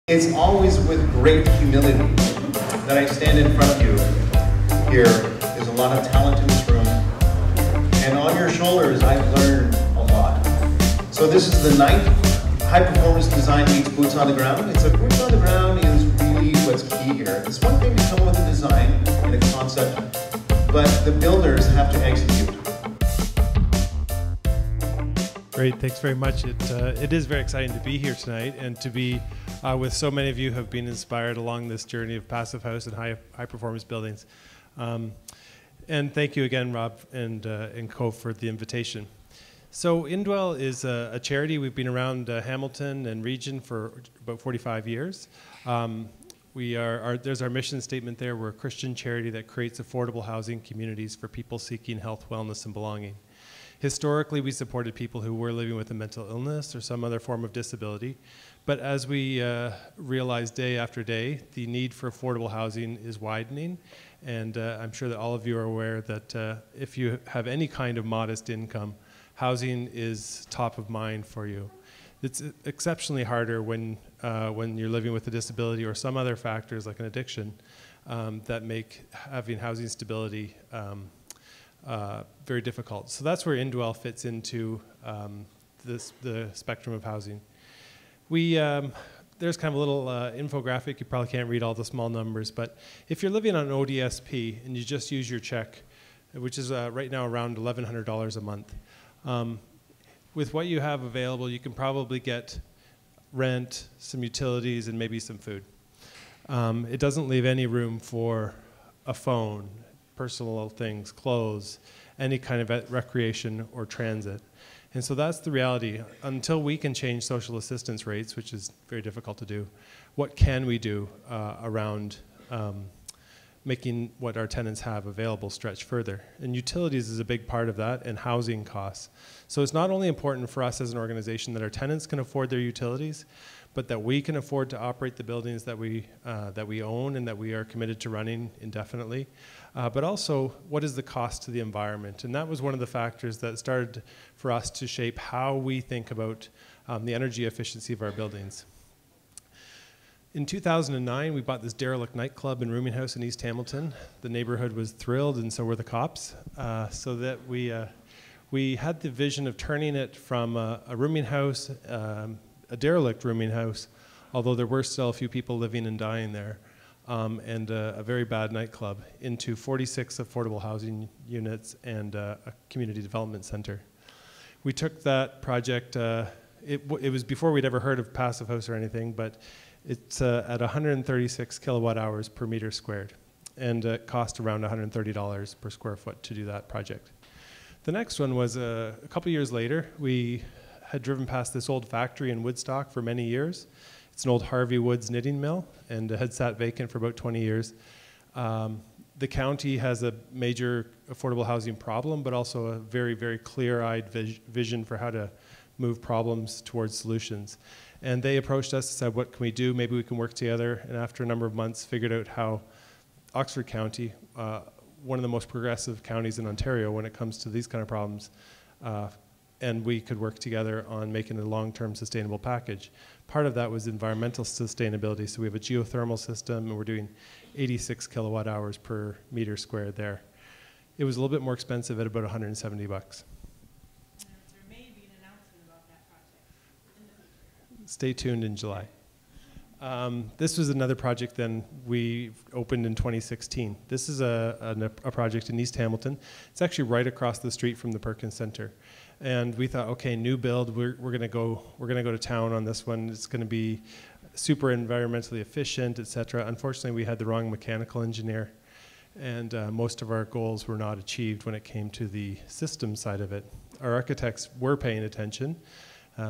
It's always with great humility that I stand in front of you here. There's a lot of talent in this room, and on your shoulders I've learned a lot. So this is the ninth High Performance Design Meets Boots on the Ground. It's a boots on the ground is really what's key here. It's one thing to come with a design and a concept, but the builders have to execute. Great, thanks very much. It is very exciting to be here tonight and to be with so many of you who have been inspired along this journey of passive house and high performance buildings. And thank you again, Rob and Co, for the invitation. So Indwell is a charity. We've been around Hamilton and region for about 45 years. There's our mission statement there. We're a Christian charity that creates affordable housing communities for people seeking health, wellness, and belonging. Historically, we supported people who were living with a mental illness or some other form of disability. But as we realize day after day, the need for affordable housing is widening. And I'm sure that all of you are aware that if you have any kind of modest income, housing is top of mind for you. It's exceptionally harder when you're living with a disability or some other factors like an addiction that make having housing stability very difficult. So that's where Indwell fits into the spectrum of housing. There's kind of a little infographic. You probably can't read all the small numbers, but if you're living on ODSP and you just use your check, which is right now around $1,100 a month, with what you have available, you can probably get rent, some utilities, and maybe some food. It doesn't leave any room for a phone, personal things, clothes, any kind of recreation or transit. And so that's the reality. Until we can change social assistance rates, which is very difficult to do, what can we do around making what our tenants have available stretch further? And utilities is a big part of that, and housing costs. So it's not only important for us as an organization that our tenants can afford their utilities, but that we can afford to operate the buildings that we own and that we are committed to running indefinitely. But also, what is the cost to the environment? And that was one of the factors that started for us to shape how we think about the energy efficiency of our buildings. In 2009, we bought this derelict nightclub and rooming house in East Hamilton. The neighborhood was thrilled, and so were the cops, so that we had the vision of turning it from a rooming house, a derelict rooming house, although there were still a few people living and dying there, and a very bad nightclub, into 46 affordable housing units and a community development center. We took that project, it was before we'd ever heard of passive house or anything, but it's at 136 kilowatt hours per meter squared, and it cost around $130 per square foot to do that project. The next one was a couple years later. We had driven past this old factory in Woodstock for many years. It's an old HARVEY woods knitting mill, and it had sat vacant for about 20 years. The county has a major affordable housing problem, but also a very, very clear-eyed vision for how to move problems towards solutions. And they approached us and said, what can we do? Maybe we can work together. And after a number of months, figured out how Oxford County, one of the most progressive counties in Ontario when it comes to these kind of problems, and we could work together on making a long-term sustainable package. Part of that was environmental sustainability. So we have a geothermal system, and we're doing 86 kilowatt hours per meter squared there. It was a little bit more expensive at about 170 bucks. Stay tuned in July. This was another project then we opened in 2016. This is a project in East Hamilton. It's actually right across the street from the Perkins Center. And we thought, okay, new build, we're gonna go to town on this one. It's gonna be super environmentally efficient, et cetera. Unfortunately, we had the wrong mechanical engineer, and most of our goals were not achieved when it came to the system side of it. Our architects were paying attention,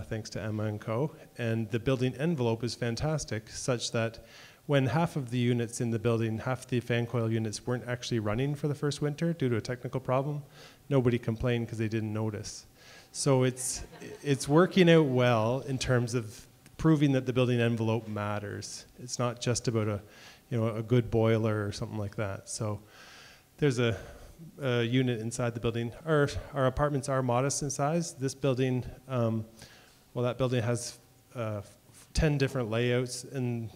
thanks to Emma and Co. And the building envelope is fantastic, such that when half of the units in the building, half the fan coil units weren't actually running for the first winter due to a technical problem, nobody complained because they didn't notice. So it's working out well in terms of proving that the building envelope matters. It's not just about a good boiler or something like that. So there's a unit inside the building. Our apartments are modest in size. This building, well, that building has 10 different layouts, and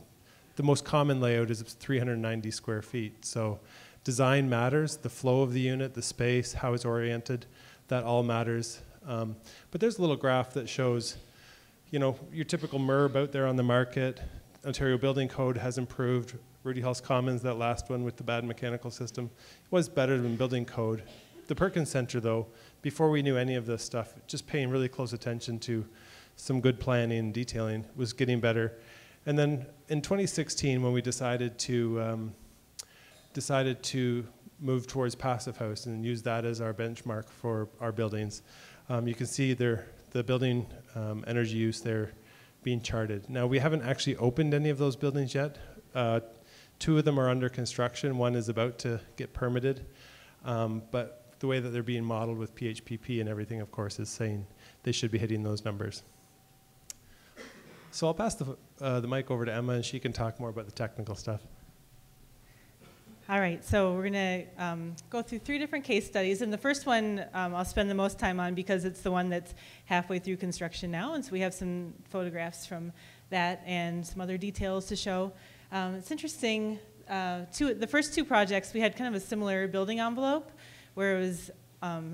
the most common layout is 390 square feet. So design matters, the flow of the unit, the space, how it's oriented, that all matters. But there's a little graph that shows, your typical MURB out there on the market. Ontario Building Code has improved. Rudy Hulse Commons, that last one with the bad mechanical system, was better than Building Code. The Perkins Center, though, before we knew any of this stuff, just paying really close attention to some good planning and detailing, was getting better. And then in 2016, when we decided to move towards Passive House and use that as our benchmark for our buildings, you can see the building energy use there being charted. Now, we haven't actually opened any of those buildings yet. 2 of them are under construction. 1 is about to get permitted. But the way that they're being modeled with PHPP and everything, of course, is saying they should be hitting those numbers. So I'll pass the mic over to Emma, and she can talk more about the technical stuff. All right, so we're going to go through 3 different case studies. And the first one I'll spend the most time on because it's the one that's halfway through construction now. And so we have some photographs from that and some other details to show. It's interesting, the first 2 projects, we had kind of a similar building envelope where it was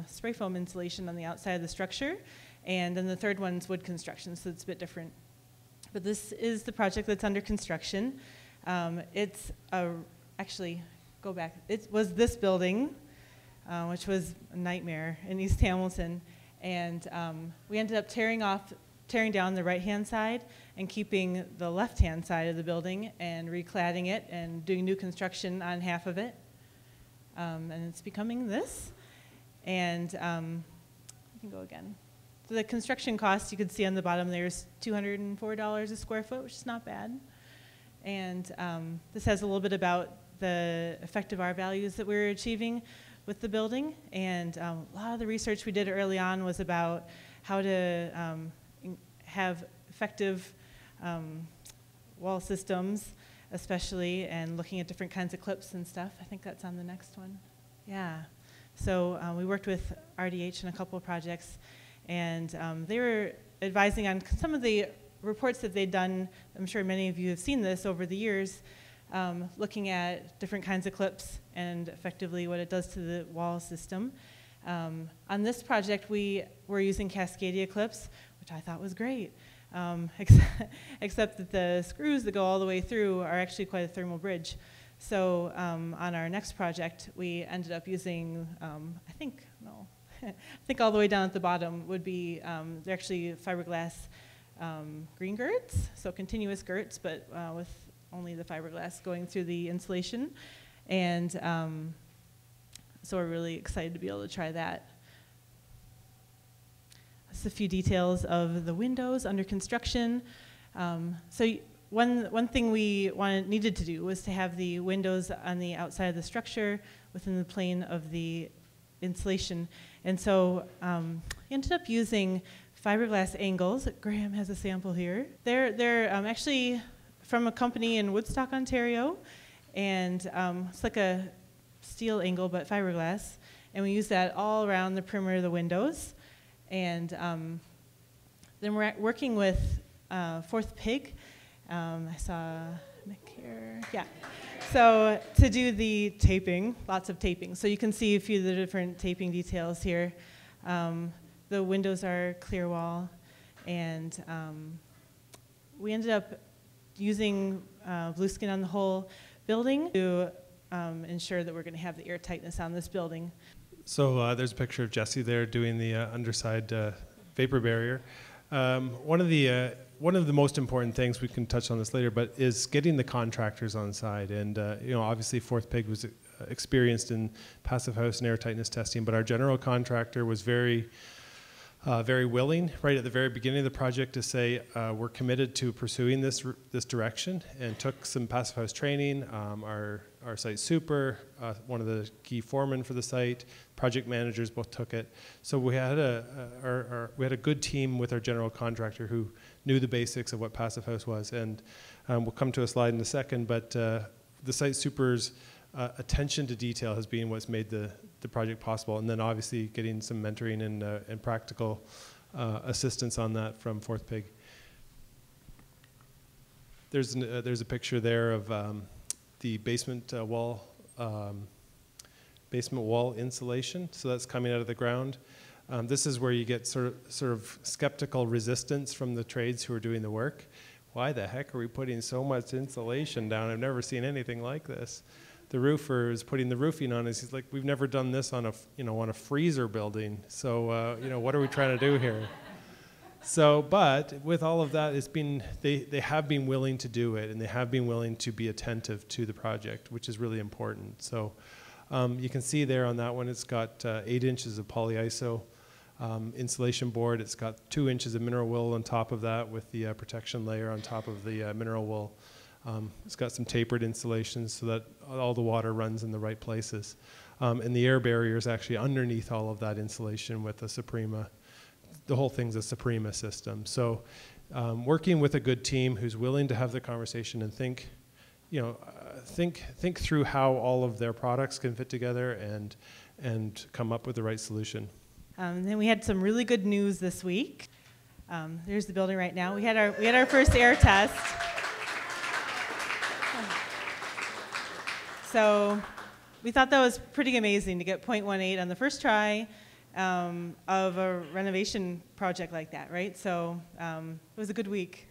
spray foam insulation on the outside of the structure. And then the third one's wood construction, so it's a bit different. But this is the project that's under construction. It's actually, go back. It was this building, which was a nightmare in East Hamilton. And we ended up tearing down the right-hand side and keeping the left-hand side of the building and recladding it and doing new construction on half of it. And it's becoming this. And you can go again. So the construction cost, you can see on the bottom there's $204 a square foot, which is not bad. And this has a little bit about the effective R values that we're achieving with the building. And a lot of the research we did early on was about how to have effective wall systems, especially, and looking at different kinds of clips and stuff. I think that's on the next one. Yeah. So we worked with RDH in a couple of projects, and they were advising on some of the reports that they'd done. I'm sure many of you have seen this over the years, looking at different kinds of clips and effectively what it does to the wall system. On this project, we were using Cascadia clips, which I thought was great, except that the screws that go all the way through are actually quite a thermal bridge. So on our next project, we ended up using, I think all the way down at the bottom would be, they're actually fiberglass green girts, so continuous girts, but with only the fiberglass going through the insulation. And so we're really excited to be able to try that. Just a few details of the windows under construction. So one thing we needed to do was to have the windows on the outside of the structure within the plane of the insulation. And so we ended up using fiberglass angles. Graham has a sample here. They're actually from a company in Woodstock, Ontario. And it's like a steel angle, but fiberglass. And we use that all around the perimeter of the windows. And then we're working with Fourth Pig. I saw Nick here. Yeah. So to do the taping, lots of taping. So you can see a few of the different taping details here. The windows are clear wall. And we ended up using blue skin on the whole building to ensure that we're going to have the air tightness on this building. So there's a picture of Jesse there doing the underside vapor barrier. One of the most important things, we can touch on this later, but is getting the contractors on side. And obviously Fourth Pig was experienced in passive house and air tightness testing, but our general contractor was very willing right at the very beginning of the project to say we're committed to pursuing this direction, and took some passive house training. Our site super, one of the key foremen for the site, project managers both took it. So we had a good team with our general contractor who knew the basics of what passive house was, and we'll come to a slide in a second. But the site super's attention to detail has been what's made the project possible, and then obviously getting some mentoring and practical assistance on that from Fourth Pig. there's a picture there of the basement wall insulation. So that's coming out of the ground. This is where you get sort of skeptical resistance from the trades who are doing the work. Why the heck are we putting so much insulation down? I've never seen anything like this. The roofer is putting the roofing on. He's like, we've never done this on a freezer building. So what are we trying to do here? So, but with all of that, they have been willing to do it, and they have been willing to be attentive to the project, which is really important. So you can see there on that one, it's got 8 inches of polyiso insulation board. It's got 2 inches of mineral wool on top of that with the protection layer on top of the mineral wool. It's got some tapered insulation so that all the water runs in the right places. And the air barrier is actually underneath all of that insulation with a Suprema. The whole thing's a Suprema system. So working with a good team who's willing to have the conversation and think through how all of their products can fit together and come up with the right solution. Then we had some really good news this week. There's the building right now. We had our first air test. So we thought that was pretty amazing to get 0.18 on the first try of a renovation project like that, right? So it was a good week.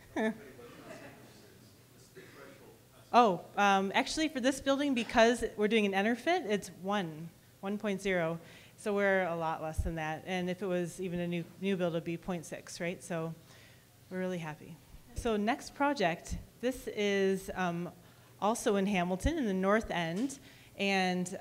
Actually for this building, because we're doing an EnterFit, it's 1.0. So we're a lot less than that. And if it was even a new build, it'd be 0.6, right? So we're really happy. So next project, this is also in Hamilton in the north end. And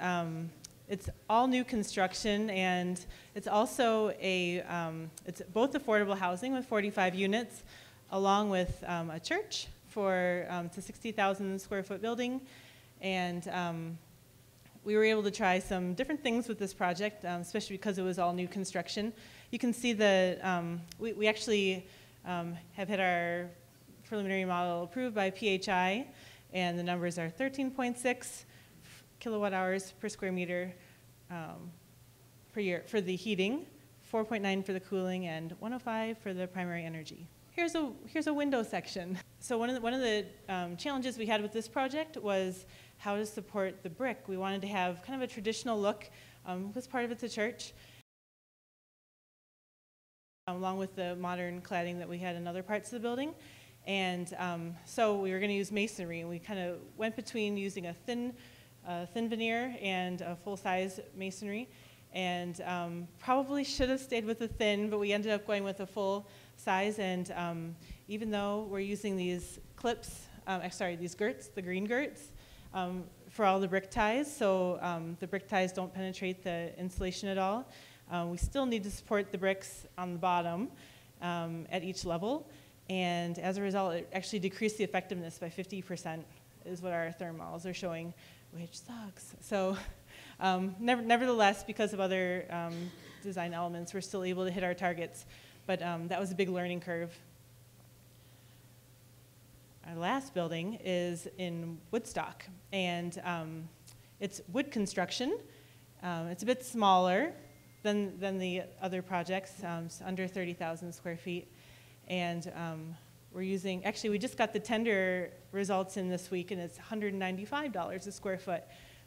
it's all new construction, and it's also it's both affordable housing with 45 units, along with a church for it's a 60,000 square foot building. And we were able to try some different things with this project, especially because it was all new construction. You can see we actually have had our preliminary model approved by PHI, and the numbers are 13.6 kilowatt hours per square meter per year for the heating, 4.9 for the cooling, and 105 for the primary energy. Here's a window section. So one of the challenges we had with this project was how to support the brick. We wanted to have kind of a traditional look, because part of it's a church, along with the modern cladding that we had in other parts of the building. And so we were going to use masonry, and we kind of went between using a thin veneer and a full-size masonry. And probably should have stayed with the thin, but we ended up going with a full size. And even though we're using these clips, these girts, the green girts, for all the brick ties, so the brick ties don't penetrate the insulation at all. We still need to support the bricks on the bottom at each level. And as a result, it actually decreased the effectiveness by 50%, is what our thermals are showing, which sucks. So nevertheless, because of other design elements, we're still able to hit our targets. But that was a big learning curve. Our last building is in Woodstock, and it's wood construction. It's a bit smaller than the other projects, it's under 30,000 square feet. And we're using, actually we just got the tender results in this week, and it's $195 a square foot.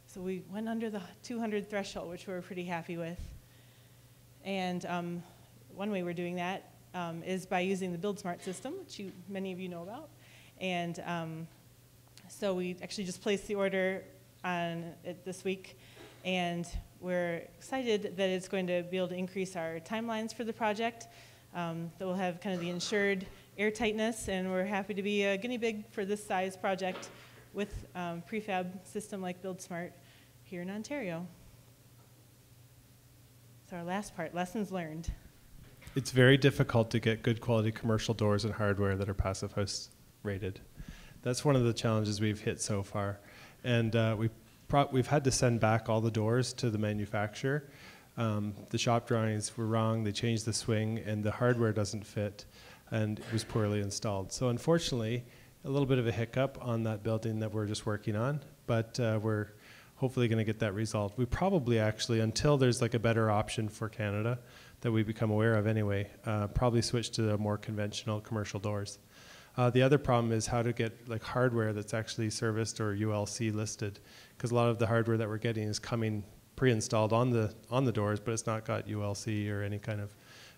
So we went under the 200 threshold, which we're pretty happy with. And one way we're doing that is by using the BuildSmart system, which many of you know about. And so we actually just placed the order on it this week, and we're excited that it's going to be able to increase our timelines for the project. That will have kind of the ensured airtightness, and we're happy to be a guinea pig for this size project with prefab system like BuildSmart here in Ontario. So our last part, lessons learned. It's very difficult to get good quality commercial doors and hardware that are Passive House rated. That's one of the challenges we've hit so far. And we've had to send back all the doors to the manufacturer. The shop drawings were wrong, they changed the swing, and the hardware doesn't fit, and it was poorly installed. So unfortunately, a little bit of a hiccup on that building that we're just working on, but we're hopefully going to get that resolved. We probably actually, until there's like a better option for Canada that we become aware of anyway, probably switch to the more conventional commercial doors. The other problem is how to get like hardware that's actually serviced or ULC listed, because a lot of the hardware that we're getting is coming pre-installed on the doors, but it's not got ULC or any kind of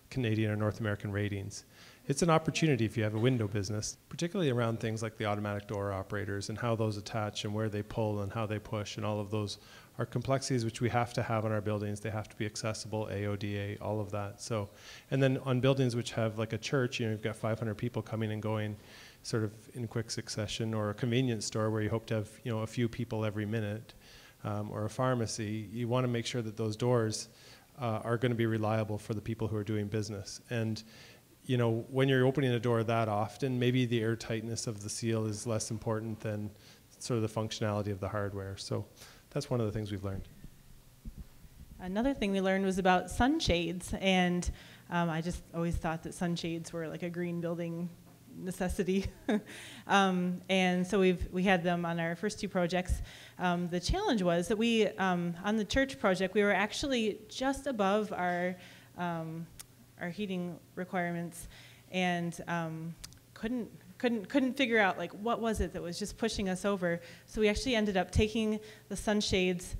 Canadian or North American ratings. It's an opportunity if you have a window business, particularly around things like the automatic door operators and how those attach and where they pull and how they push, and all of those are complexities which we have to have on our buildings. They have to be accessible, AODA, all of that. So, and then on buildings which have like a church, you've got 500 people coming and going sort of in quick succession, or a convenience store where you hope to have a few people every minute, or a pharmacy. You want to make sure that those doors are going to be reliable for the people who are doing business. And when you're opening a door that often, maybe the air tightness of the seal is less important than sort of the functionality of the hardware. So that's one of the things we've learned. Another thing we learned was about sunshades, and I just always thought that sunshades were like a green building necessity. And so we had them on our first 2 projects. The challenge was that we, on the church project, we were actually just above our heating requirements, and couldn't figure out like what was it that was just pushing us over. So we actually ended up taking the sunshades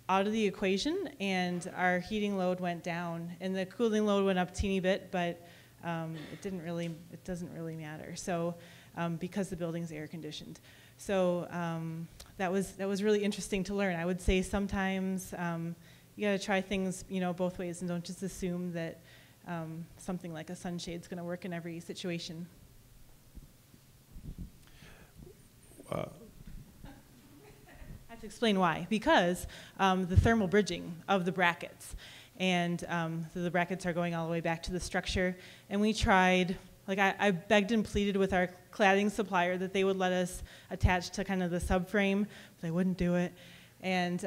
out of the equation, and our heating load went down, and the cooling load went up a teeny bit, but it doesn't really matter. So because the building's air conditioned. So that was really interesting to learn. I would say sometimes you got to try things both ways, and don't just assume that something like a sunshade's going to work in every situation. I have to explain why. Because the thermal bridging of the brackets, and so the brackets are going all the way back to the structure, and we tried, like I begged and pleaded with our cladding supplier that they would let us attach to kind of the subframe, but they wouldn't do it, and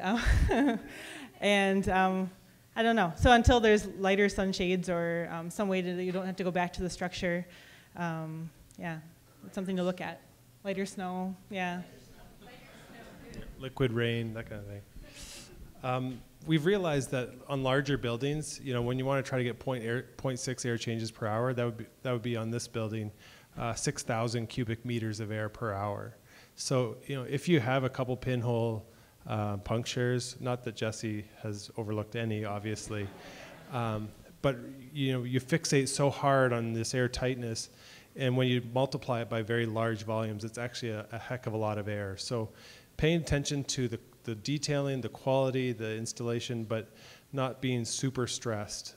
I don't know. So until there's lighter sunshades or some way that you don't have to go back to the structure, yeah, it's something to look at. Lighter snow, yeah. Liquid rain, that kind of thing. We've realized that on larger buildings, when you want to try to get 0.6 air changes per hour, that would be on this building, 6,000 cubic meters of air per hour. So if you have a couple pinhole punctures, not that Jesse has overlooked any, obviously, but you fixate so hard on this air tightness, and when you multiply it by very large volumes, it's actually a heck of a lot of air. So paying attention to the detailing, the quality, the installation, but not being super stressed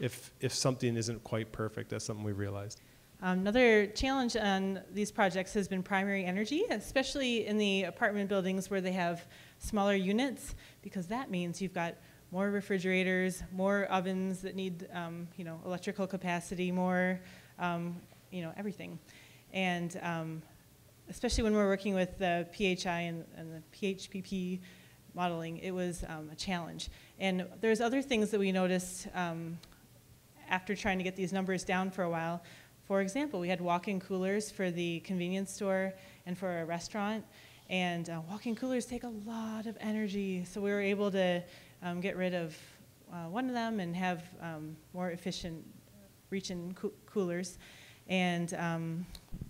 if something isn't quite perfect. That's something we realized. Another challenge on these projects has been primary energy, especially in the apartment buildings where they have smaller units, because that means you've got more refrigerators, more ovens that need electrical capacity, more everything. And especially when we're working with the PHI and the PHPP modeling, it was a challenge. And there's other things that we noticed after trying to get these numbers down for a while. For example, we had walk-in coolers for the convenience store and for a restaurant, and walk-in coolers take a lot of energy, so we were able to get rid of one of them and have more efficient reach-in coolers. And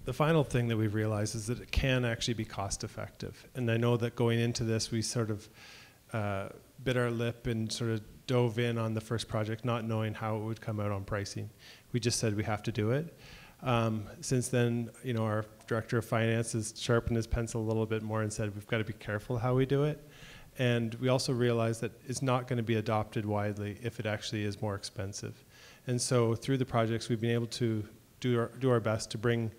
the final thing that we've realized is that it can actually be cost-effective. And I know that going into this, we sort of bit our lip and sort of dove in on the first project, not knowing how it would come out on pricing. We just said we have to do it. Since then, our director of finance has sharpened his pencil a little bit more and said we've got to be careful how we do it. And we also realized that it's not going to be adopted widely if it actually is more expensive. And so through the projects, we've been able to do our best to bring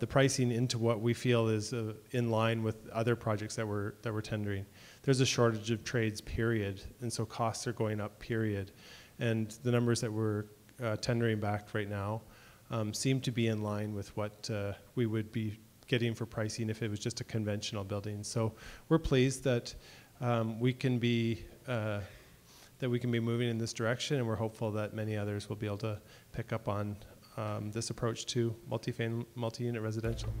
the pricing into what we feel is in line with other projects that we're tendering. There's a shortage of trades, period, and so costs are going up, period. And the numbers that we're tendering back right now seem to be in line with what we would be getting for pricing if it was just a conventional building. So we're pleased that we can be moving in this direction, and we're hopeful that many others will be able to pick up on this approach to multi-unit residential.